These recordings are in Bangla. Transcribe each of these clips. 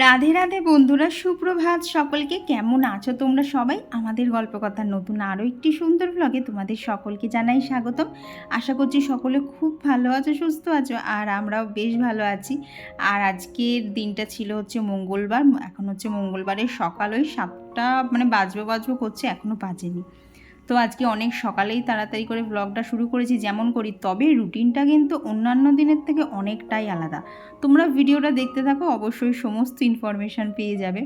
রাধে রাধে বন্ধুরা, সুপ্রভাত সকলকে। কেমন আছো তোমরা সবাই? আমাদের গল্পকথার নতুন আরও একটি সুন্দর ব্লগে তোমাদের সকলকে জানাই স্বাগতম। আশা করছি সকলে খুব ভালো আছো, সুস্থ আছো, আর আমরাও বেশ ভালো আছি। আর আজকের দিনটা ছিল হচ্ছে মঙ্গলবার। এখন হচ্ছে মঙ্গলবারের সকাল ওই 7টা মানে বাজবো করছে, এখনও বাজেনি। তো আজকে অনেক সকালেই তাড়াতাড়ি করে ব্লগটা শুরু করেছি যেমন করি, তবে রুটিনটা কিন্তু অন্যান্য দিনের থেকে অনেকটাই আলাদা। তোমরা ভিডিওটা দেখতে থাকো, অবশ্যই সমস্ত ইনফরমেশান পেয়ে যাবে।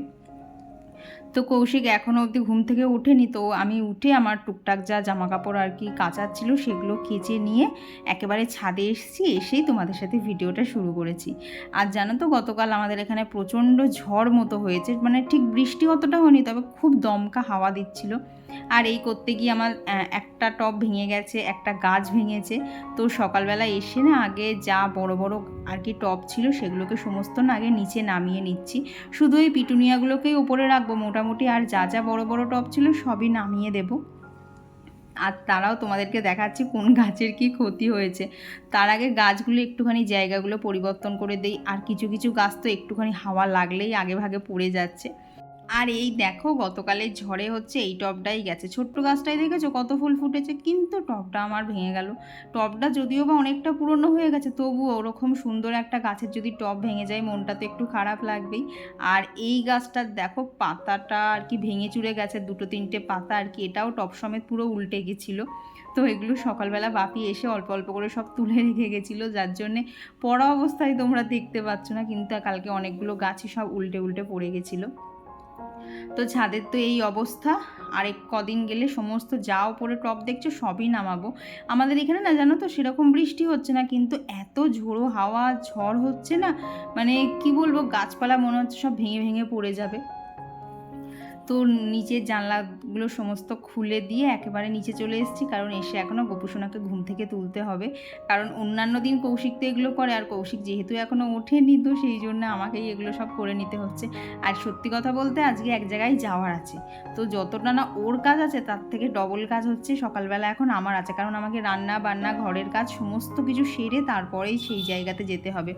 তো কৌশিক এখনও অবধি ঘুম থেকে ওঠেনি, তো আমি উঠে আমার টুকটাক যা জামা কাপড় আর কি কাচার ছিল সেগুলো কেচে নিয়ে একেবারে ছাদে এসেছি। এসেই তোমাদের সাথে ভিডিওটা শুরু করেছি। আর জানো তো, গতকাল আমাদের এখানে প্রচণ্ড ঝড় মতো হয়েছে, মানে ঠিক বৃষ্টি অতটা হয়নি, তবে খুব দমকা হাওয়া দিচ্ছিল। আর এই করতে গিয়ে আমার একটা টব ভেঙে গেছে, একটা গাছ ভেঙেছে। তো সকালবেলা এসে না আগে যা বড় বড় আর কি টব ছিল সেগুলোকে সমস্ত না আগে নিচে নামিয়ে নিচ্ছি। শুধু এই পিটুনিয়াগুলোকেই ওপরে রাখবো মোটামুটি, আর যা যা বড় বড় টব ছিল সবই নামিয়ে দেবো। আর তারাও তোমাদেরকে দেখাচ্ছি কোন গাছের কি ক্ষতি হয়েছে। তার আগে গাছগুলো একটুখানি জায়গাগুলো পরিবর্তন করে দেই। আর কিছু কিছু গাছ তো একটুখানি হাওয়া লাগলেই আগে ভাগে পড়ে যাচ্ছে। আর এই দেখো, গতকালের ঝড়ে হচ্ছে এই টবটাই গেছে। ছোট্ট গাছটাই দেখেছো কত ফুল ফুটেছে, কিন্তু টবটা আমার ভেঙে গেল। টবটা যদিও বা অনেকটা পুরনো হয়ে গেছে, তবুও ওরকম সুন্দর একটা গাছের যদি টব ভেঙে যায় মনটা তো একটু খারাপ লাগবেই। আর এই গাছটার দেখো পাতাটা আর কি ভেঙে চুরে গেছে, দুটো তিনটে পাতা আর কি, এটাও টব সমেত পুরো উল্টে গেছিলো। তো এগুলো সকালবেলা বাপি এসে অল্প অল্প করে সব তুলে রেখে গেছিলো, যার জন্যে পড়া অবস্থায় তোমরা দেখতে পাচ্ছ না, কিন্তু কালকে অনেকগুলো গাছই সব উল্টে উল্টে পড়ে গেছিলো। তো ছাদের তো এই অবস্থা। আরেক কদিন গেলে সমস্ত যা ওপরে টপ দেখছো সবই নামাবো। আমাদের এখানে না জানো তো সেরকম বৃষ্টি হচ্ছে না, কিন্তু এত ঝোড়ো হাওয়া ঝড় হচ্ছে না, মানে কি বলবো, গাছপালা মনে হচ্ছে সব ভেঙে ভেঙে পড়ে যাবে। তো নিচের জানলাগুলো সমস্ত খুলে দিয়ে একেবারে নিচে চলে এসেছি, কারণ এসে এখনও গোপুসোনাকে ঘুম থেকে তুলতে হবে। কারণ অন্যান্য দিন কৌশিক তো এগুলো করে, আর কৌশিক যেহেতু এখনও ওঠেনি, তো সেই জন্য আমাকেই এগুলো সব করে নিতে হচ্ছে। আর সত্যি কথা বলতে আজকে এক জায়গায় যাওয়ার আছে, তো যতটা না ওর কাজ আছে তার থেকে ডবল কাজ হচ্ছে সকালবেলা এখন আমার আছে। কারণ আমাকে রান্না বান্না ঘরের কাজ সমস্ত কিছু সেরে তারপরেই সেই জায়গাতে যেতে হবে।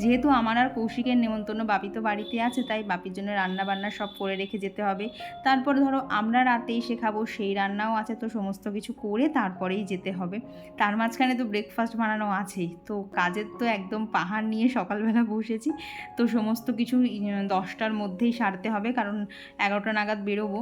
যেহেতু আমার আর কৌশিকের নেমন্তন্ন, বাপি তো বাড়িতে আছে, তাই বাপির জন্য রান্না বান্না সব করে রেখে যেতে হবে। তারপর ধরো আমরা রাতে এসে খাবো, সেই রান্নাও আছে, তো সমস্ত কিছু করে তারপরেই যেতে হবে। তার মাঝখানে তো ব্রেকফাস্ট বানানো আছেই। তো কাজের তো একদম পাহাড় নিয়ে সকালবেলা বসেছি। তো সমস্ত কিছু 10টার মধ্যেই সারতে হবে, কারণ 11টা নাগাদ বেরোবো।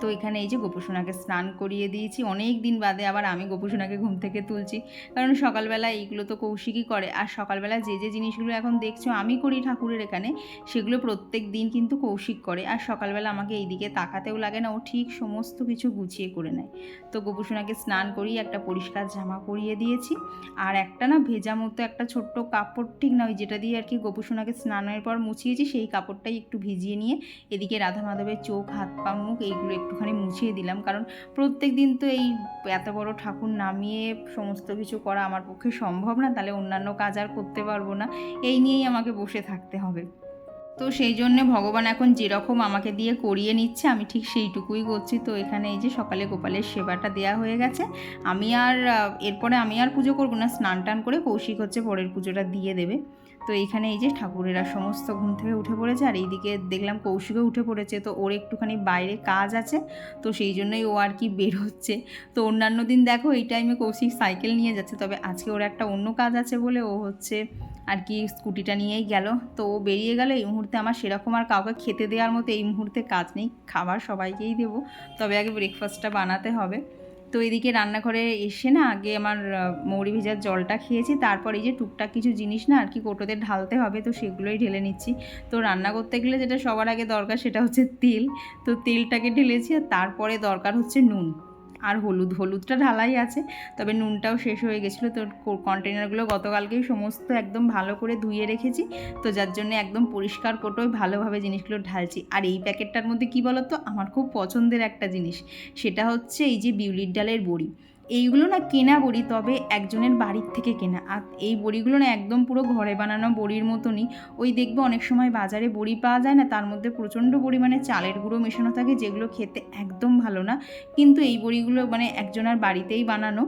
তো এখানে এই যে গোপুসোনাকে স্নান করিয়ে দিয়েছি, অনেক দিন বাদে আবার আমি গোপুসোনাকে ঘুম থেকে তুলছি, কারণ সকালবেলা এইগুলো তো কৌশিকই করে। আর সকালবেলা যে যে জিনিসগুলো এখন দেখছো আমি করি ঠাকুরের এখানে, সেগুলো প্রত্যেক দিন কিন্তু কৌশিক করে। আর সকালবেলা আমাকে এইদিকে তাকাতেও লাগে না, ও ঠিক সমস্ত কিছু গুছিয়ে করে নেয়। তো গোপুসোনাকে স্নান করিয়ে একটা পরিষ্কার জামা পরিয়ে দিয়েছি, আর একটা না ভেজা মতো একটা ছোট্ট কাপড়, ঠিক না ওই যেটা দিয়ে আর কি গোপুসোনাকে স্নানের পর মুছিয়েছি, সেই কাপড়টাই একটু ভিজিয়ে নিয়ে এদিকে রাধা মাধবের চোখ হাত পা মুখ এইগুলো একটুখানি মুছিয়ে দিলাম। কারণ প্রত্যেক দিন তো এই এত বড় ঠাকুর নামিয়ে সমস্ত কিছু করা আমার পক্ষে সম্ভব না, তাহলে অন্যান্য কাজ আর করতে পারবো না, এই নিয়েই আমাকে বসে থাকতে হবে। তো সেই জন্যে ভগবান এখন যেরকম আমাকে দিয়ে করিয়ে নিচ্ছে আমি ঠিক সেইটুকুই করছি। তো এখানে এই যে সকালে গোপালের সেবাটা দেয়া হয়ে গেছে। আমি আর এরপরে আমি আর পুজো করবো না, স্নান টান করে কৌশিক হচ্ছে পরের পুজোটা দিয়ে দেবে। তো এখানে এই যে ঠাকুরেরা সমস্ত ঘুম থেকে উঠে পড়েছে, আর এইদিকে দেখলাম কৌশিকও উঠে পড়েছে। তো ওর একটুখানি বাইরে কাজ আছে, তো সেই জন্যই ও আর কি বের হচ্ছে। তো অন্যান্য দিন দেখো এই টাইমে কৌশিক সাইকেল নিয়ে যাচ্ছে, তবে আজকে ওর একটা অন্য কাজ আছে বলে ও হচ্ছে আর কি স্কুটিটা নিয়েই গেল। তো ও বেরিয়ে গেল। এই মুহূর্তে আমার সেরকম আর কাউকে খেতে দেওয়ার মতো এই মুহূর্তে কাজ নেই, খাবার সবাইকেই দেবো, তবে আগে ব্রেকফাস্টটা বানাতে হবে। তো এদিকে রান্নাঘরে এসে না আগে আমার মৌরি ভেজার জলটা খেয়েছি, তারপর এই যে টুকটাক কিছু জিনিস না আর কি কৌটোতে ঢালতে হবে, তো সেগুলোই ঢেলে নিচ্ছি। তো রান্না করতে গেলে যেটা সবার আগে দরকার সেটা হচ্ছে তেল। তো তেলটাকে ঢেলেছি, আর তারপরে দরকার হচ্ছে নুন আর হলুদটা ঢালাই আছে, তবে নুনটাও শেষ হয়ে গেছিলো। তো কন্টেনারগুলো গতকালকেই সমস্ত একদম ভালো করে ধুয়ে রেখেছি, তো যার জন্য একদম পরিষ্কার কোটোয় ভালোভাবে জিনিসগুলো ঢালছি। আর এই প্যাকেটটার মধ্যে কী বলো তো, আমার খুব পছন্দের একটা জিনিস, সেটা হচ্ছে এই যে বিউলির ডালের বড়ি। এইগুলো না কেনা বড়ি, তবে একজনের বাড়ির থেকে কেনা। আর এই বড়িগুলো না একদম পুরো ঘরে বানানো বড়ির মতনই। ওই দেখবে অনেক সময় বাজারে বড়ি পাওয়া যায় না, তার মধ্যে প্রচণ্ড পরিমাণে চালের গুঁড়ো মেশানো থাকে, যেগুলো খেতে একদম ভালো না। কিন্তু এই বড়িগুলো মানে একজনের বাড়িতেই বানানো।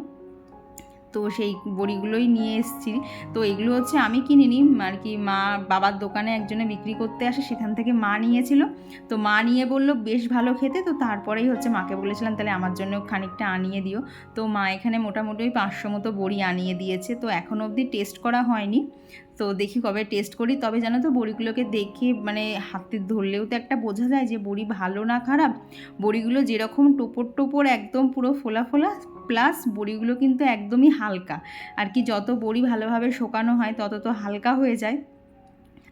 তো সেই বড়িগুলোই নিয়ে এসেছি। তো এগুলো হচ্ছে আমি কিনিনি, আর কি মা বাবার দোকানে একজনে বিক্রি করতে আসে, সেখান থেকে মা নিয়েছিল। তো মা নিয়ে বলল বেশ ভালো খেতে, তো তারপরেই হচ্ছে মাকে বলেছিলাম তাহলে আমার জন্য খানিকটা আনিয়ে দিও। তো মা এখানে মোটামুটি 500 মতো বড়ি আনিয়ে দিয়েছে। তো এখন অবধি টেস্ট করা হয়নি, তো দেখি কবে টেস্ট করি। তবে জানো তো বড়িগুলোকে দেখে মানে হাতে ধরলেও তো একটা বোঝা যায় যে বড়ি ভালো না খারাপ। বড়িগুলো যেরকম টোপর টোপর একদম পুরো ফোলা ফোলা, প্লাস বড়িগুলো কিন্তু একদমই হালকা, আর কি যত বড়ি ভালোভাবে শোকানো হয় তত তো হালকা হয়ে যায়,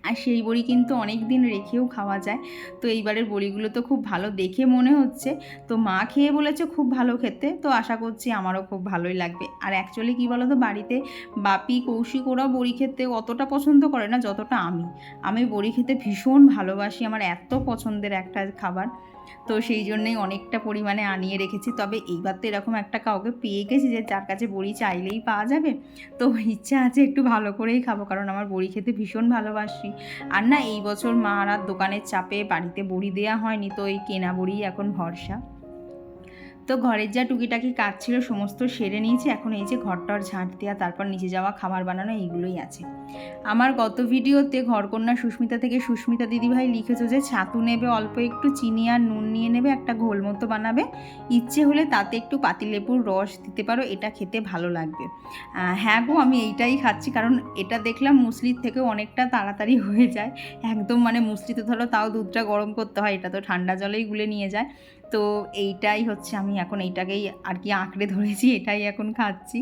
আর সেই বড়ি কিন্তু অনেক দিন রেখেও খাওয়া যায়। তো এইবারের বড়িগুলো তো খুব ভালো দেখে মনে হচ্ছে। তো মা খেয়ে বলেছে খুব ভালো খেতে, তো আশা করছি আমারও খুব ভালোই লাগবে। আর অ্যাকচুয়ালি কী বলো তো, বাড়িতে বাপি কৌশিক ওরাও বড়ি খেতে অতটা পছন্দ করে না যতটা আমি বড়ি খেতে ভীষণ ভালোবাসি, আমার এত পছন্দের একটা খাবার। তো সেই জন্যই অনেকটা পরিমাণে আনিয়ে রেখেছি। তবে এইবার তো এরকম একটা কাউকে পেয়ে গেছি যে যার কাছে বড়ি চাইলেই পাওয়া যাবে, তো ইচ্ছা আছে একটু ভালো করেই খাবো, কারণ আমার বড়ি খেতে ভীষণ ভালোবাসি। আর না এই বছর মা আর দোকানের চাপে বাড়িতে বড়ি দেওয়া হয়নি, তো এই কেনা বড়িই এখন ভরসা। তো ঘরের যা টুকিটাকি কাজ ছিল সমস্ত সেরে নিয়েছি, এখন এই যে ঘরটর ঝাঁট দেওয়া, তারপর নিচে যাওয়া, খাবার বানানো, এইগুলোই আছে। আমার গত ভিডিওতে ঘরকন্যা সুস্মিতা থেকে সুস্মিতা দিদিভাই লিখেছো যে ছাতু নেবে অল্প একটু, চিনি আর নুন নিয়ে নেবে, একটা ঘোল মতো বানাবে, ইচ্ছে হলে তাতে একটু পাতিলেবুর রস দিতে পারো, এটা খেতে ভালো লাগবে। হ্যাঁ গো, আমি এইটাই খাচ্ছি, কারণ এটা দেখলাম মুসলির থেকেও অনেকটা তাড়াতাড়ি হয়ে যায় একদম, মানে মুসলিতে ধরো তাও দুধটা গরম করতে হয়, এটা তো ঠান্ডা জলেই গুলে নিয়ে যায়। তো এইটাই হচ্ছে, আমি এখন এইটাকেই আর কি আঁকড়ে ধরেছি, এটাই এখন খাচ্ছি।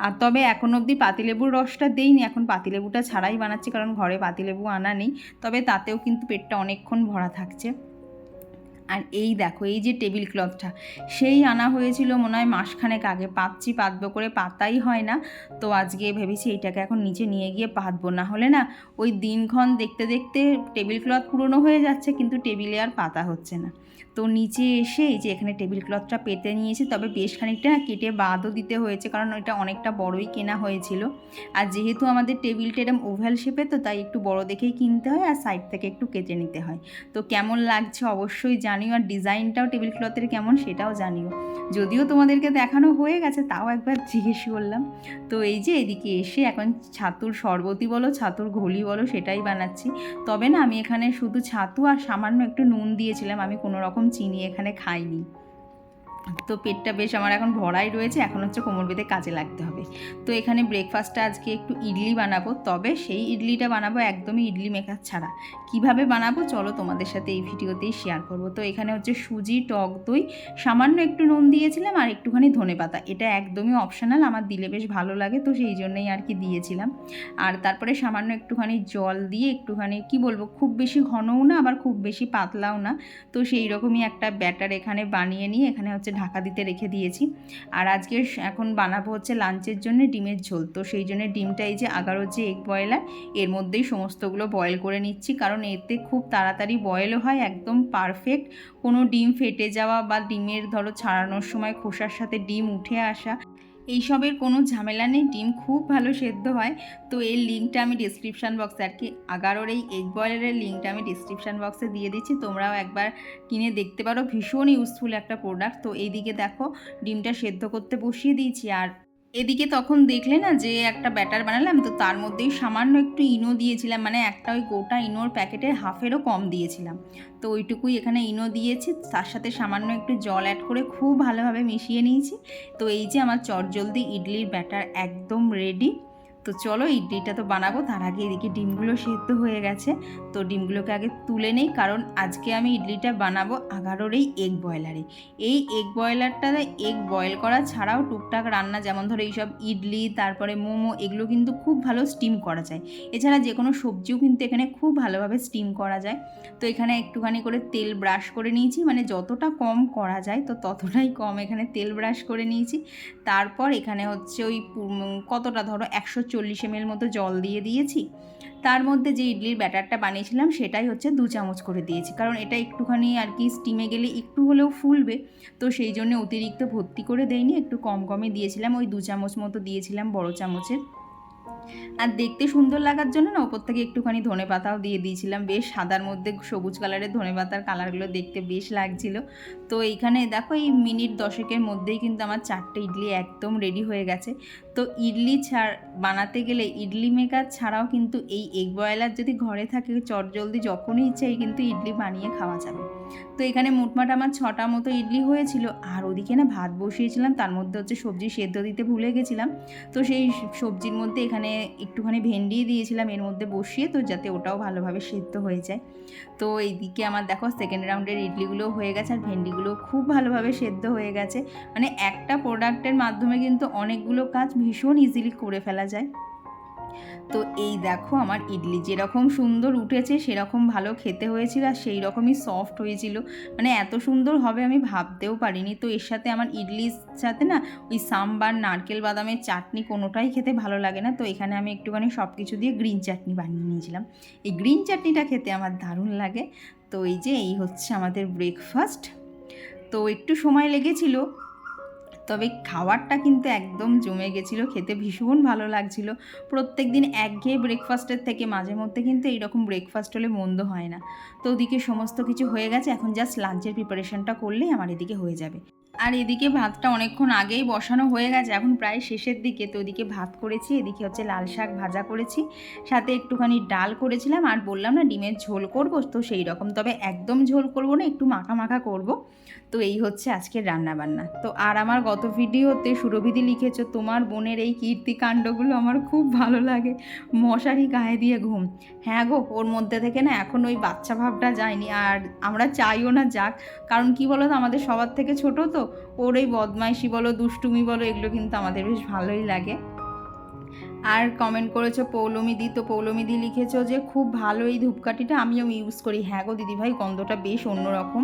আর তবে এখন অবধি পাতিলেবুর রসটা দেইনি, এখন পাতিলেবুটা ছাড়াই বানাচ্ছি, কারণ ঘরে পাতিলেবু আনা নেই। তবে তাতেও কিন্তু পেটটা অনেকক্ষণ ভরা থাকছে। আর এই দেখো, এই যে টেবিল ক্লথটা, সেই আনা হয়েছিল মনে হয় মাসখানেক আগে, পাতবো করে পাতাই হয় না। তো আজকে ভেবেছি এইটাকে এখন নিচে নিয়ে গিয়ে পাতবো, না হলে না ওই দিনক্ষণ দেখতে দেখতে টেবিল ক্লথ পুরনো হয়ে যাচ্ছে, কিন্তু টেবিলে আর পাতা হচ্ছে না। তো নিচে এসে এই যে এখানে টেবিল ক্লথটা পেতে নিয়েছি, তবে বেশ খানিকটা কেটে বাদও দিতে হয়েছে, কারণ এটা অনেকটা বড়ই কেনা হয়েছিল। আর যেহেতু আমাদের টেবিলটা এরকম ওভ্যাল শেপে, তো তাই একটু বড় দেখেই কিনতে হয়, আর সাইড থেকে একটু কেটে নিতে হয়। তো কেমন লাগছে অবশ্যই জানিও, আর ডিজাইনটাও টেবিল ক্লথের কেমন সেটাও জানিও। যদিও তোমাদেরকে দেখানো হয়ে গেছে, তাও একবার জিজ্ঞেস করলাম। তো এই যে এদিকে এসে এখন ছাতুর শরবতি বলো, ছাতুর ঘোলি বলো, সেটাই বানাচ্ছি। তবে না আমি এখানে শুধু ছাতু আর সামান্য একটু নুন দিয়েছিলাম, আমি কোনো রকম চিনি এখানে খাইনি। তো পেটটা বেশ আমার এখন ভরাই রয়েছে, এখন হচ্ছে কোমর বেঁধে কাজে লাগতে হবে। তো এখানে ব্রেকফাস্টটা আজকে একটু ইডলি বানাবো, তবে সেই ইডলিটা বানাবো একদমই ইডলি মেকার ছাড়া। কিভাবে বানাবো চলো তোমাদের সাথে এই ভিডিওতেই শেয়ার করব। তো এখানে হচ্ছে সুজি, টক দই, সামান্য একটু নুন দিয়েছিলাম, আর একটুখানি ধনেপাতা, এটা একদমই অপশনাল, আমার দিলে বেশ ভালো লাগে, তো সেই জন্যই আর কি দিয়েছিলাম। আর তারপরে সামান্য একটুখানি জল দিয়ে, একটুখানি কি বলবো, খুব বেশি ঘনও না আবার খুব বেশি পাতলাও না, তো সেই রকমই একটা ব্যাটার এখানে বানিয়ে নিয়ে এখানে হচ্ছে ঢাকা দিতে রেখে দিয়েছি। আর আজকে এখন বানাবো হচ্ছে লাঞ্চের জন্য ডিমের ঝোল। তো সেই জন্য ডিমটা এই যে আগারোর যে এগ বয়লার, এর মধ্যেই সমস্তগুলো বয়েল করে নিচ্ছি, কারণ এতে খুব তাড়াতাড়ি বয়েলও হয়, একদম পারফেক্ট, কোনো ডিম ফেটে যাওয়া বা ডিমের ধরো ছাড়ানোর সময় খোসার সাথে ডিম উঠে আসা, এইসবের কোনো ঝামেলা নেই, ডিম খুব ভালো সেদ্ধ হয়। তো এর লিঙ্কটা আমি ডিসক্রিপশান বক্সে, আর কি আগারোর এই এগ বয়লারের লিঙ্কটা আমি ডিসক্রিপশান বক্সে দিয়ে দিচ্ছি, তোমরাও একবার কিনে দেখতে পারো, ভীষণ ইউজফুল একটা প্রোডাক্ট। তো এইদিকে দেখো ডিমটা সেদ্ধ করতে বসিয়ে দিয়েছি, আর এদিকে তখন দেখলে না যে একটা ব্যাটার বানালাম, তো তার মধ্যেই সামান্য একটু ইনো দিয়েছিলাম, মানে একটা ওই গোটা ইনোর প্যাকেটের হাফেরও কম দিয়েছিলাম, তো ওইটুকুই এখানে ইনো দিয়েছি, তার সাথে সামান্য একটু জল অ্যাড করে খুব ভালোভাবে মিশিয়ে নিয়েছি। তো এই যে আমার চটজলদি ইডলির ব্যাটার একদম রেডি। তো চলো ইডলিটা তো বানাবো, তার আগে এদিকে ডিমগুলো সেদ্ধ হয়ে গেছে, তো ডিমগুলোকে আগে তুলে নেই, কারণ আজকে আমি ইডলিটা বানাবো আগারোর এই এগ বয়লারে। এই এগ বয়লারটাতে এগ বয়েল করা ছাড়াও টুকটাক রান্না, যেমন ধরো এইসব ইডলি, তারপরে মোমো, এগুলো কিন্তু খুব ভালো স্টিম করা যায়। এছাড়া যে কোনো সবজিও কিন্তু এখানে খুব ভালোভাবে স্টিম করা যায়। তো এখানে একটুখানি করে তেল ব্রাশ করে নিয়েছি, মানে যতটা কম করা যায় তো ততটাই কম এখানে তেল ব্রাশ করে নিয়েছি। তারপর এখানে হচ্ছে ওই কতটা ধরো 140 ml মতো জল দিয়ে দিয়েছি, তার মধ্যে যে ইডলির ব্যাটারটা বানিয়েছিলাম সেটাই হচ্ছে 2 চামচ করে দিয়েছি, কারণ এটা একটুখানি আর কি স্টিমে গেলে একটু হলেও ফুলবে, তো সেই জন্য অতিরিক্ত ভর্তি করে দেইনি, একটু কম কমই দিয়েছিলাম, ওই 2 চামচ মতো দিয়েছিলাম বড় চামচের। আর দেখতে সুন্দর লাগার জন্য না ওপর থেকে একটুখানি ধনেপাতাও দিয়ে দিয়েছিলাম, বেশ সাদার মধ্যে সবুজ কালারের ধনেপাতার কালারগুলো দেখতে বেশ লাগছিল। তো এইখানে দেখো এই মিনিট 10-এর মধ্যেই কিন্তু আমার 4টে ইডলি একদম রেডি হয়ে গেছে। তো ইডলি বানাতে গেলে ইডলি মেকার ছাড়াও কিন্তু এই এগ বয়লার যদি ঘরে থাকে চটজলদি যখনই ইচ্ছে কিন্তু ইডলি বানিয়ে খাওয়া যাবে। তো এখানে মোটমাট আমার 6টা মতো ইডলি হয়েছিল। আর ওদিকে না ভাত বসিয়েছিলাম, তার মধ্যে হচ্ছে সবজি সেদ্ধ দিতে ভুলে গেছিলাম। তো সেই সবজির মধ্যে এখানে একটুখানি ভেন্ডি দিয়েছিলাম এর মধ্যে বসিয়ে, তো যাতে ওটাও ভালোভাবে সেদ্ধ হয়ে যায়। তো এইদিকে আমার দেখো সেকেন্ড রাউন্ডের ইডলিগুলো হয়ে গেছে আর ভেন্ডিগুলো খুব ভালোভাবে সেদ্ধ হয়ে গেছে। মানে একটা প্রোডাক্টের মাধ্যমে কিন্তু অনেকগুলো কাজ ভীষণ ইজিলি করে ফেলা যায়। তো এই দেখো আমার ইডলি যেরকম সুন্দর উঠেছে সেরকম ভালো খেতে হয়েছিল আর সেই রকমই সফট হয়েছিল। মানে এত সুন্দর হবে আমি ভাবতেও পারিনি। তো এর সাথে আমার ইডলির সাথে না ওই সাম্বার নারকেল বাদামের চাটনি কোনোটাই খেতে ভালো লাগে না। তো এখানে আমি একটুখানি সব কিছু দিয়ে গ্রিন চাটনি বানিয়ে নিয়েছিলাম। এই গ্রিন চাটনিটা খেতে আমার দারুণ লাগে। তো এই হচ্ছে আমাদের ব্রেকফাস্ট। তো একটু সময় লেগেছিল, তবে খাবারটা কিন্তু একদম জমে গেছিলো, খেতে ভীষণ ভালো লাগছিল। প্রত্যেক দিন একঘেয়ে ব্রেকফাস্টের থেকে মাঝে মধ্যে কিন্তু এইরকম ব্রেকফাস্ট হলে মন্দ হয় না। তো ওদিকে সমস্ত কিছু হয়ে গেছে, এখন জাস্ট লাঞ্চের প্রিপারেশনটা করলেই আমার এদিকে হয়ে যাবে। আর এদিকে ভাতটা অনেকক্ষণ আগেই বসানো হয়ে গেছে, এখন প্রায় শেষের দিকে। তো ওদিকে ভাত করেছি, এদিকে হচ্ছে লাল শাক ভাজা করেছি, সাথে একটুখানি ডাল করেছিলাম। আর বললাম না ডিমের ঝোল করবো, তো সেই রকম, তবে একদম ঝোল করবো না, একটু মাখা মাখা করবো। তো এই হচ্ছে আজকের রান্নাবান্না। তো আর আমার গত ভিডিওতে সুরভিদি লিখেছো তোমার বোনের এই কীর্তিকাণ্ডগুলো আমার খুব ভালো লাগে, মশারি গায়ে দিয়ে ঘুম। হ্যাঁ গো, ওর মধ্যে থেকে না এখন ওই বাচ্চা ভাবটা যায়নি, আর আমরা চাইও না যাক। কারণ কি বলো তো, আমাদের সবার থেকে ছোট, তো ওর এই বদমাইশি বলো দুষ্টুমি বলো এগুলো কিন্তু আমাদের বেশ ভালোই লাগে। আর কমেন্ট করেছো পৌলমিদি, তো পৌলমিদি লিখেছো যে খুব ভালো এই ধূপকাঠিটা, আমিও ইউজ করি। হ্যাঁ গো দিদিভাই, গন্ধটা বেশ অন্যরকম।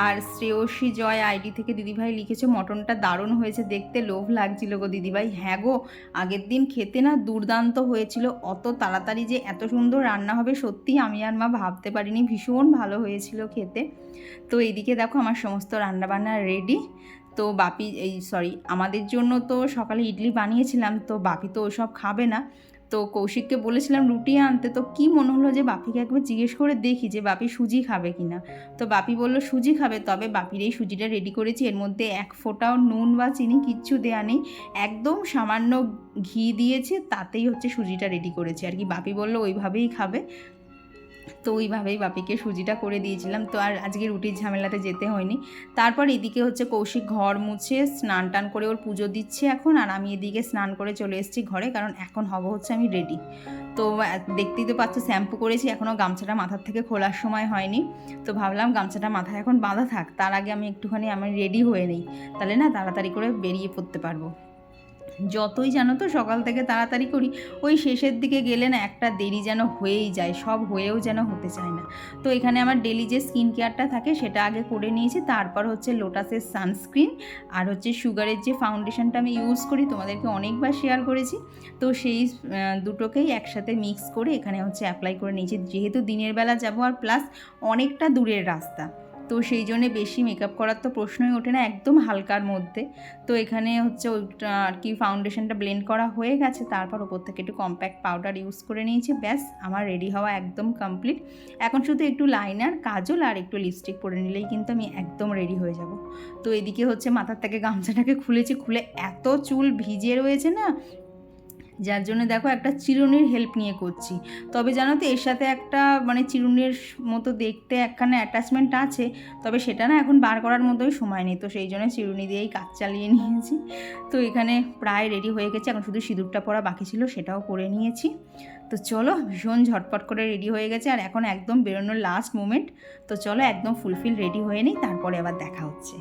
আর শ্রেয়সী জয় আইডি থেকে দিদিভাই লিখেছো মটনটা দারুণ হয়েছে দেখতে, লোভ লাগছিল গো দিদিভাই। হ্যাঁ গো, আগের দিন খেতে না দুর্দান্ত হয়েছিল, অত তাড়াতাড়ি যে এত সুন্দর রান্না হবে সত্যি আমি আর মা ভাবতে পারিনি, ভীষণ ভালো হয়েছিল খেতে। তো এইদিকে দেখো আমার সমস্ত রান্নাবান্না রেডি। তো আমাদের জন্য তো সকালে ইডলি বানিয়েছিলাম, তো বাপি তো ওসব খাবে না। তো কৌশিককে বলেছিলাম রুটি আনতে, তো কি মনে হলো যে বাপিকে একবার জিজ্ঞেস করে দেখি যে বাপি সুজি খাবে কি না। তো বাপি বললো সুজি খাবে, তবে বাপির এই সুজিটা রেডি করেছি, এর মধ্যে এক ফোঁটাও নুন বা চিনি কিচ্ছু দেওয়া নেই, একদম সামান্য ঘি দিয়েছে, তাতেই হচ্ছে সুজিটা রেডি করেছি আর কি। বাপি বললো ওইভাবেই খাবে, তো ওইভাবেই বাপিকে সুজিটা করে দিয়েছিলাম। তো আর আজকে রুটির ঝামেলাতে যেতে হয়নি। তারপর এদিকে হচ্ছে কৌশিক ঘর মুছে স্নান টান করে ওর পুজো দিচ্ছে এখন, আর আমি এদিকে স্নান করে চলে এসেছি ঘরে, কারণ এখন হচ্ছে আমি রেডি। তো দেখতেই তো পাচ্ছ শ্যাম্পু করেছি, এখনও গামছাটা মাথার থেকে খোলার সময় হয়নি। তো ভাবলাম গামছাটা মাথায় এখন বাঁধা থাক, তার আগে আমি একটুখানি রেডি হয়ে নিই, তাহলে না তাড়াতাড়ি করে বেরিয়ে পড়তে পারবো। যতই জানো তো সকাল থেকে তাড়াতাড়ি করি, ওই শেষের দিকে গেলে না একটা দেরি যেন হয়েই যায়, সব হয়েও যেন হতে চায় না। তো এখানে আমার ডেলি যে স্কিন কেয়ারটা থাকে সেটা আগে করে নিয়েছি, তারপর হচ্ছে লোটাসের সানস্ক্রিন আর হচ্ছে সুগারের যে ফাউন্ডেশনটা আমি ইউজ করি, তোমাদেরকে অনেকবার শেয়ার করেছি। তো সেই দুটোকেই একসাথে মিক্স করে এখানে হচ্ছে অ্যাপ্লাই করে নিয়েছি, যেহেতু দিনের বেলা যাবো আর প্লাস অনেকটা দূরের রাস্তা, তো সেই জন্যে বেশি মেকআপ করার তো প্রশ্নই ওঠে না, একদম হালকার মধ্যে। তো এখানে হচ্ছে ওইটা আর কি ফাউন্ডেশনটা ব্লেন্ড করা হয়ে গেছে, তারপর ওপর থেকে একটু কম্প্যাক্ট পাউডার ইউজ করে নিয়েছি, ব্যাস আমার রেডি হওয়া একদম কমপ্লিট। এখন শুধু একটু লাইনার, কাজল আর একটু লিপস্টিক পরে নিলেই কিন্তু আমি একদম রেডি হয়ে যাব। তো এদিকে হচ্ছে মাথার থেকে গামছাটাকে খুলে এত চুল ভিজে রয়েছে না, যার জন্য দেখো একটা চিরুনির হেল্প নিয়ে করছি। তবে জানো তো এর সাথে একটা চিরুনির মতো দেখতে একখানা অ্যাটাচমেন্ট আছে, তবে সেটা না এখন বার করার মতোই সময় নেই, তো সেই জন্য চিরুনি দিয়েই কাজ চালিয়ে নিয়েছি। তো এখানে প্রায় রেডি হয়ে গেছে, এখন শুধু সিঁদুরটা পরা বাকি ছিল, সেটাও করে নিয়েছি। তো চলো, ভীষণ ঝটপট করে রেডি হয়ে গেছে আর এখন একদম বেরোনোর লাস্ট মোমেন্ট। তো চলো একদম ফুলফিল রেডি হয়ে নিই, তারপরে আবার দেখা হচ্ছে।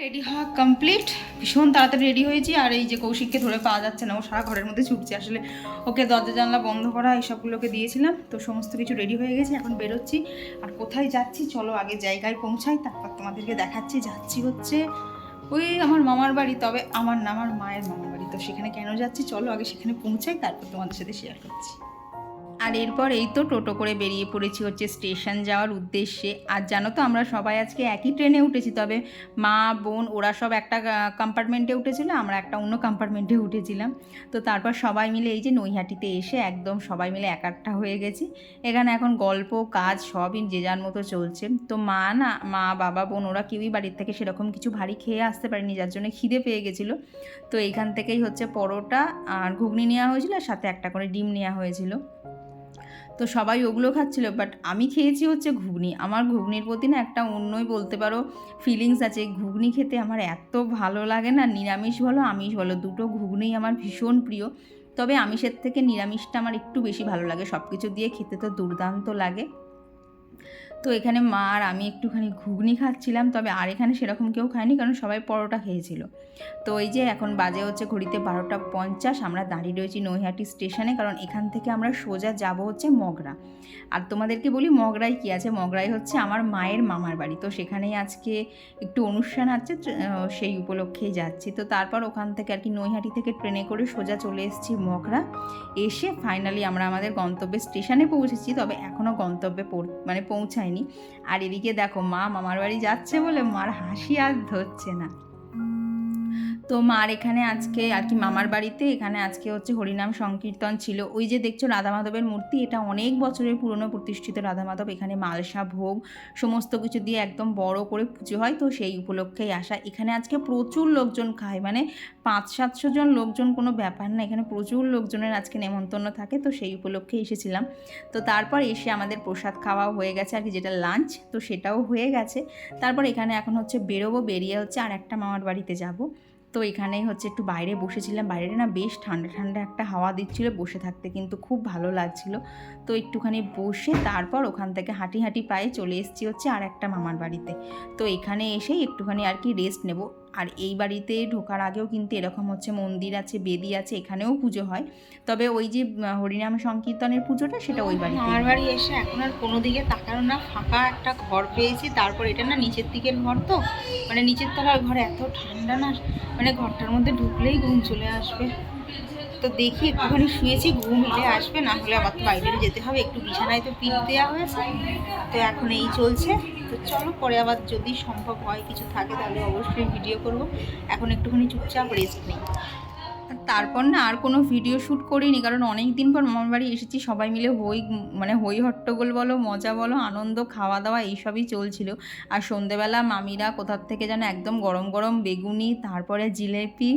রেডি হওয়া কমপ্লিট, ভীষণ তাড়াতাড়ি রেডি হয়েছি। আর এই যে কৌশিককে ধরে পাওয়া যাচ্ছে না, ও সারা ঘরের মধ্যে ছুটছে, আসলে ওকে দরজা জানলা বন্ধ করা এইসবগুলোকে দিয়েছিলাম। তো সমস্ত কিছু রেডি হয়ে গেছে, এখন বেরোচ্ছি। আর কোথায় যাচ্ছি চলো আগে জায়গায় পৌঁছাই, তারপর তোমাদেরকে দেখাচ্ছি। যাচ্ছি হচ্ছে ওই আমার মামার বাড়ি, তবে আমার না আমার মায়ের মামার বাড়ি। তো সেখানে কেন যাচ্ছি চলো আগে সেখানে পৌঁছাই, তারপর তোমাদের সাথে শেয়ার করছি। আর এরপর এই তো টোটো করে বেরিয়ে পড়েছি হচ্ছে স্টেশন যাওয়ার উদ্দেশ্যে। আর জানো তো আমরা সবাই আজকে একই ট্রেনে উঠেছি, তবে মা বোন ওরা সব একটা কম্পার্টমেন্টে উঠেছিল, আমরা একটা অন্য কম্পার্টমেন্টে উঠেছিলাম। তো তারপর সবাই মিলে এই যে নৈহাটিতে এসে একদম সবাই মিলে একাট্টা হয়ে গেছি। এখানে এখন গল্প কাজ সবই যে যার মতো চলছে। তো মা বাবা বোন ওরা কেউই বাড়ির থেকে সেরকম কিছু ভারী খেয়ে আসতে পারেনি, যার জন্য খিদে পেয়ে গেছিলো। তো এইখান থেকেই হচ্ছে পরোটা আর ঘুগনি নেওয়া হয়েছিল, আর সাথে একটা করে ডিম নেওয়া হয়েছিল। তো সবাই ওগুলো খাচ্ছিল, বাট আমি খেয়েছি হচ্ছে ঘুগনি। আমার ঘুগনির প্রতি না একটা অন্যই বলতে পারো ফিলিংস আছে। ঘুগনি খেতে আমার এত ভালো লাগে না, নিরামিষ বলো আমিষ বলো দুটো ঘুগনিই আমার ভীষণ প্রিয়। তবে আমিষের থেকে নিরামিষটা আমার একটু বেশি ভালো লাগে, সব কিছু দিয়ে খেতে তো দুর্দান্ত লাগে। তো এখানে মা আর আমি একটুখানি ঘুগনি খাচ্ছিলাম, তবে আর এখানে সেরকম কেউ খায়নি, কারণ সবাই পরোটা খেয়েছিল। তো এই যে এখন বাজে হচ্ছে ঘড়িতে 12:50, আমরা দাঁড়িয়ে রয়েছি নৈহাটি স্টেশনে, কারণ এখান থেকে আমরা সোজা যাব হচ্ছে মগরা। আর তোমাদেরকে বলি মগরায় কী আছে, মগরায় হচ্ছে আমার মায়ের মামার বাড়ি। তো সেখানেই আজকে একটু অনুষ্ঠান আছে, সেই উপলক্ষেই যাচ্ছি। তো তারপর ওখান থেকে আর কি নৈহাটি থেকে ট্রেনে করে সোজা চলে এসেছি মগরা। এসে ফাইনালি আমরা আমাদের গন্তব্যের স্টেশনে পৌঁছেছি, তবে এখনও গন্তব্যে পৌঁছায়নি। আর এদিকে দেখো মা মামার বাড়ি যাচ্ছে বলে মার হাসি আর ধরছে না। তো মার এখানে আজকে আর কি মামার বাড়িতে এখানে আজকে হচ্ছে হরিনাম সংকীর্তন ছিল। ওই যে দেখছো রাধা মাধবের মূর্তি, এটা অনেক বছরের পুরনো প্রতিষ্ঠিত রাধা মাধব। এখানে মালসা ভোগ সমস্ত কিছু দিয়ে একদম বড় করে পুজো হয়, তো সেই উপলক্ষেই আসা। এখানে আজকে প্রচুর লোকজন খায়, মানে 500-700 জন লোকজন কোনো ব্যাপার না, এখানে প্রচুর লোকজনের আজকে নেমন্তন্ন থাকে। তো সেই উপলক্ষে এসেছিলাম। তো তারপর এসে আমাদের প্রসাদ খাওয়াও হয়ে গেছে আর কি, যেটা লাঞ্চ, তো সেটাও হয়ে গেছে। তারপর এখানে এখন হচ্ছে বেরোবো, বেরিয়ে হচ্ছে আর একটা মামার বাড়িতে যাব। তো এখানেই হচ্ছে একটু বাইরে বসেছিলাম, বাইরে না বেশ ঠান্ডা ঠান্ডা একটা হাওয়া দিচ্ছিল, বসে থাকতে কিন্তু খুব ভালো লাগছিল। তো একটুখানি বসে তারপর ওখান থেকে হাঁটি হাঁটি পায়ে চলে এসেছি হচ্ছে আর একটা মামার বাড়িতে। তো এখানে এসেই একটুখানি আর কি রেস্ট নেব। আর এই বাড়িতে ঢোকার আগেও কিন্তু এরকম হচ্ছে মন্দির আছে, বেদি আছে, এখানেও পুজো হয়। তবে ওই যে হরিনাম সংকীর্তনের পুজোটা সেটা ওই বাড়িতে। আমার বাড়ি এসে এখন আর কোনো দিকে তাকানো না, ফাঁকা একটা ঘর পেয়েছি। তারপর এটা না নিচের দিকের ঘর, তো মানে নিচের তলার ঘর, এত ঠান্ডা না, মানে ঘরটার মধ্যে ঢুকলেই ঘুম চলে আসবে। তো দেখি একটুখানি শুয়েছি, ঘুম এলে আসবে, না হলে আবার তো বাইরে যেতে হবে। একটু বিছানায় তো পিঠ দেওয়া হয়েছে, তো এখন এই চলছে। তো চলো পরে আবার যদি সম্ভব হয় কিছু থাকে তাহলে অবশ্যই ভিডিও করব। এখন একটুখানি চুপচাপ রেস্ট নিই। তারপর না আর কোনো ভিডিও শ্যুট করিনি, কারণ অনেক দিন পর মামার বাড়ি এসেছি, সবাই মিলে হই হট্টগোল বলো, মজা বলো, আনন্দ, খাওয়া দাওয়া এইসবই চলছিল। আর সন্ধেবেলা মামিরা কোথার থেকে যেন একদম গরম গরম বেগুনি, তারপরে জিলেপি,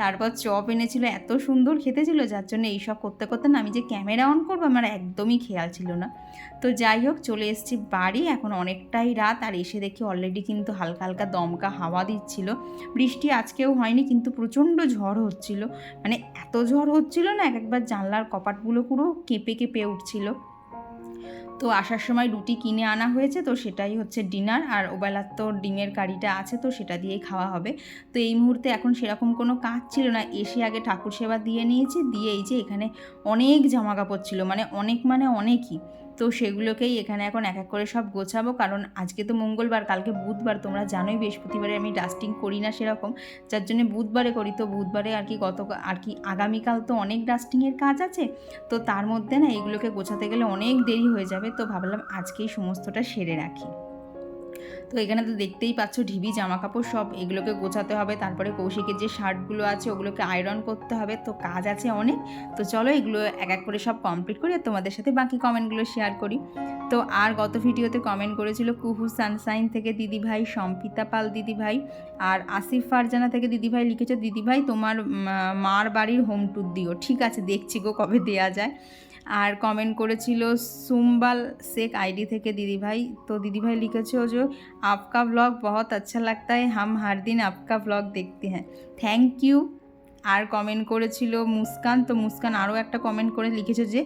তারপর চপ এনেছিল, এত সুন্দর খেতে ছিল, যার জন্য এইসব করতে করতে না আমি যে ক্যামেরা অন করবো আমার একদমই খেয়াল ছিল না। তো যাই হোক চলে এসেছি বাড়ি, এখন অনেকটাই রাত। আর এসে দেখি অলরেডি কিন্তু হালকা হালকা দমকা হাওয়া দিচ্ছিল। বৃষ্টি আজকেও হয়নি, কিন্তু প্রচণ্ড ঝড় হচ্ছিল, মানে এত ঝড় হচ্ছিল না, একবার জানলার কপাটগুলো পুরো কেঁপে কেঁপে উঠছিল। তো আসার সময় রুটি কিনে আনা হয়েছে, তো সেটাই হচ্ছে ডিনার। আর ওবেলার তো ডিমের কারিটা আছে, তো সেটা দিয়েই খাওয়া হবে। তো এই মুহূর্তে এখন সেরকম কোনো কাজ ছিল না, এসে আগে ঠাকুর সেবা দিয়ে নিয়েছি, দিয়ে এই যে এখানে অনেক জামা কাপড় ছিল, মানে অনেকই। তো সেগুলোকেই এখানে এখন এক এক করে সব গোছাবো, কারণ আজকে তো মঙ্গলবার, কালকে বুধবার, তোমরা জানোই বৃহস্পতিবারে আমি ডাস্টিং করি না সেরকম, যার জন্য বুধবারে করি। তো বুধবারে আর কি আগামীকাল তো অনেক ডাস্টিংয়ের কাজ আছে, তো তার মধ্যে না এগুলোকে গোছাতে গেলে অনেক দেরি হয়ে যাবে। তো ভাবলাম আজকেই সমস্তটা সেরে রাখি। তো এখানে তো দেখতেই পাচ্ছ ঢিবি জামা কাপড় সব, এগুলোকে গোছাতে হবে। তারপরে কৌশিকের যে শার্টগুলো আছে ওগুলোকে আয়রন করতে হবে, তো কাজ আছে অনেক। তো চলো এগুলো এক এক করে সব কমপ্লিট করি আর তোমাদের সাথে বাকি কমেন্টগুলো শেয়ার করি। তো আর গত ভিডিওতে কমেন্ট করেছিল কুহু সানসাইন থেকে দিদিভাই, সম্পিতা পাল দিদিভাই, আর আসিফ ফারজানা থেকে দিদিভাই লিখেছো, দিদিভাই তোমার মার বাড়ির হোম ট্যুর দিও। ঠিক আছে, দেখছি গো কবে দেয়া যায়। আর কমেন্ট করেছিল সুম্বাল শেখ আইডি থেকে দিদিভাই, তো দিদিভাই লিখেছো যে आपका व्लॉग बहुत अच्छा लगता है, हम हर दिन आपका व्लॉग देखते हैं, থ্যাংক ইউ। আর কমেন্ট করেছিল মুস্কান, তো মুস্কান আরও একটা কমেন্ট করে লিখেছো যে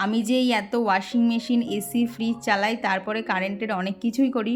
আমি যে এই এত ওয়াশিং মেশিন, এসি, ফ্রিজ চালাই, তারপরে কারেন্টের অনেক কিছুই করি,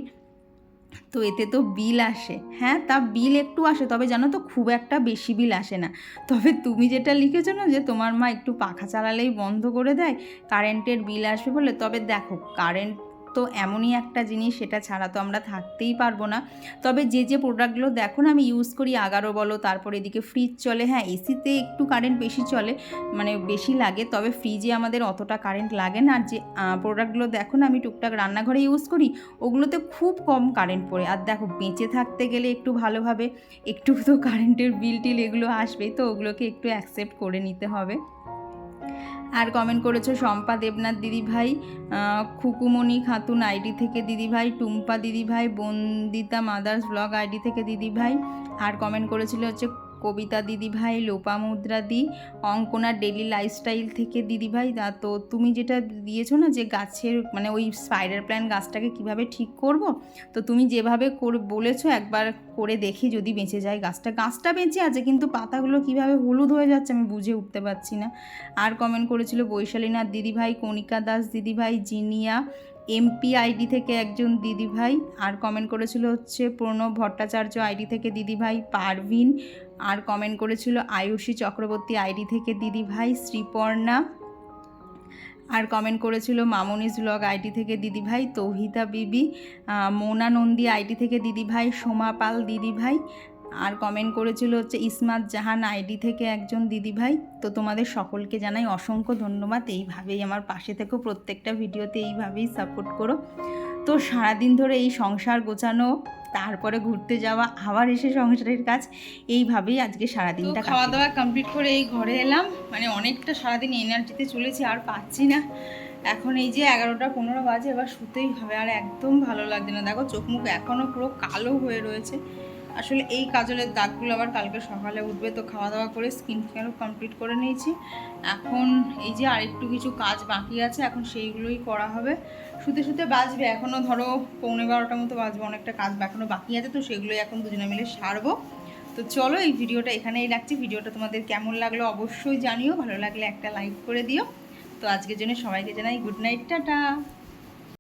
তো এতে তো বিল আসে। হ্যাঁ, তা বিল একটু আসে, তবে জানো তো খুব একটা বেশি বিল আসে না। তবে তুমি যেটা লিখেছো না যে তোমার মা একটু পাখা চালালেই বন্ধ করে দেয়, কারেন্টের বিল আসবে বলে, তবে দেখো কারেন্ট তো এমনই একটা জিনিস, সেটা ছাড়া তো আমরা থাকতেই পারবো না। তবে যে যে প্রোডাক্টগুলো দেখো না আমি ইউজ করি, আগারো বলো, তারপর এদিকে ফ্রিজ চলে, হ্যাঁ এসিতে একটু কারেন্ট বেশি চলে, মানে বেশি লাগে, তবে ফ্রিজে আমাদের অতটা কারেন্ট লাগে না। আর যে প্রোডাক্টগুলো দেখো না আমি টুকটাক রান্নাঘরে ইউজ করি, ওগুলোতে খুব কম কারেন্ট পড়ে। আর দেখো বেঁচে থাকতে গেলে একটু ভালোভাবে একটু তো কারেন্টের বিল টিল এগুলো আসবেই, তো ওগুলোকে একটু অ্যাকসেপ্ট করে নিতে হবে। আর কমেন্ট করেছো শম্পা দেবনাথ দিদিভাই, খুকুমণি খাতুন আইডি থেকে দিদিভাই, টুম্পা দিদিভাই, বন্দিতা মাদার্স ব্লগ আইডি থেকে দিদিভাই। আর কমেন্ট করেছিল হচ্ছে কবিতা দিদিভাই, লোপামুদ্রা দি, অঙ্কনার ডেলি লাইফস্টাইল থেকে দিদিভাই। তো তুমি যেটা দিয়েছো না যে গাছের মানে ওই স্পাইডার প্ল্যান্ট গাছটাকে কিভাবে ঠিক করব, তো তুমি যেভাবে করে বলেছো একবার করে দেখি যদি বেঁচে যায় গাছটা বেঁচে আছে, কিন্তু পাতাগুলো কিভাবে হলুদ হয়ে যাচ্ছে আমি বুঝে উঠতে পারছি না। আর কমেন্ট করেছিল বৈশালীনাথ দিদিভাই, কণিকা দাস দিদিভাই, জিনিয়া এমপি আইডি থেকে একজন দিদিভাই। আর কমেন্ট করেছিল হচ্ছে প্রণব ভট্টাচার্য আইডি থেকে দিদিভাই, পারভিন। আর কমেন্ট করেছিল আয়ুষী চক্রবর্তী আইডি থেকে দিদিভাই, শ্রীপর্ণা। আর কমেন্ট করেছিল মামনিস ব্লগ আইডি থেকে দিদিভাই, তৌহিতা বিবি, মোনা নন্দী আইডি থেকে দিদিভাই, সোমা পাল দিদিভাই। আর কমেন্ট করেছিল হচ্ছে ইসমাত জাহান আইডি থেকে একজন দিদিভাই। তো তোমাদের সকলকে জানাই অসংখ্য ধন্যবাদ, এইভাবেই আমার পাশে থেকো, প্রত্যেকটা ভিডিওতে এইভাবেই সাপোর্ট করো। তো সারাদিন ধরে এই সংসার গোছানো, তারপরে ঘুরতে যাওয়া, আবার এসে সংসারের কাজ, এইভাবেই আজকে সারাদিনটা খাওয়া দাওয়া কমপ্লিট করে এই ঘরে এলাম। মানে অনেকটা সারাদিন এনার্জিতে চলেছি, আর পাচ্ছি না। এখন এই যে 11:15 বাজে, এবার শুতেই হবে, আর একদম ভালো লাগছে না। দেখো চোখ মুখ এখনও পুরো কালো হয়ে রয়েছে। আসলে এই কাজলের দাগগুলো আবার কালকে সকালে উঠবে, তো খাওয়া দাওয়া করে স্কিন কেয়ারও কমপ্লিট করে নিয়েছি। এখন এই যে আরেকটু কিছু কাজ বাকি আছে, এখন সেইগুলোই করা হবে। শুতে শুতে বাজবে এখনও ধরো 11:15 মতো বাজবে, অনেকটা কাজ এখনও বাকি আছে, তো সেগুলোই এখন দুজনে মিলে সারবো। তো চলো এই ভিডিওটা এখানেই রাখছি। ভিডিওটা তোমাদের কেমন লাগলো অবশ্যই জানিও, ভালো লাগলে একটা লাইক করে দিও। তো আজকের জন্য সবাইকে জানাই গুড নাইট, টাটা।